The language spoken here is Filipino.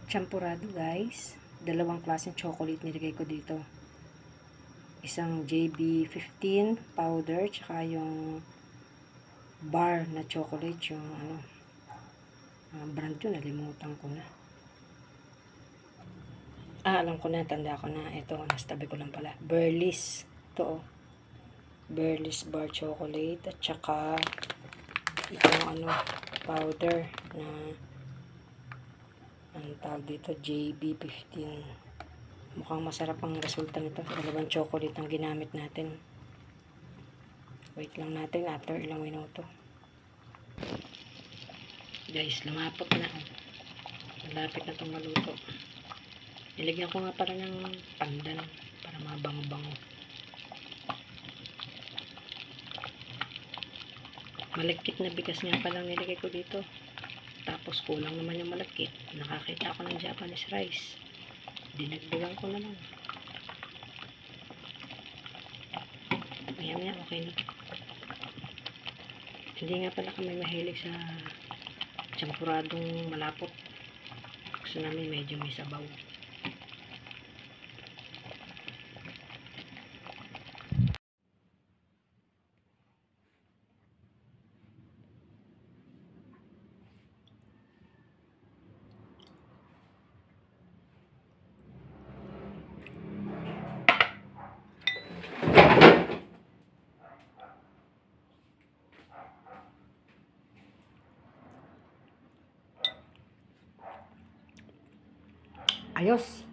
champurado guys. Dalawang klaseng chocolate nilagay ko dito. Isang JB15 powder, tsaka yung bar na chocolate, yung brand yun, nalimutan ko na. Alam ko na, tanda ko na. Ito, nasa tabi ko lang pala. Burlis. Ito, Burlis bar chocolate. At saka, itong powder na, ang tawag dito, JB15. Mukhang masarap ang resulta nito. Dalawang chocolate ang ginamit natin. Wait lang natin after ilang minuto. Guys, lumapot na. Malapit na itong maluto. Nilagyan ko nga para ng pandan para mabango-bango. Malagkit na bigas nga palang nilagay ko dito. Tapos kulang naman yung malagkit. Nakakita ako ng Japanese rice. Dinagdagan ko naman. Maya okay na. Hindi nga pala kami mahilig sa champuradong malapot. Gusto namin medyo may sabaw. Ayos.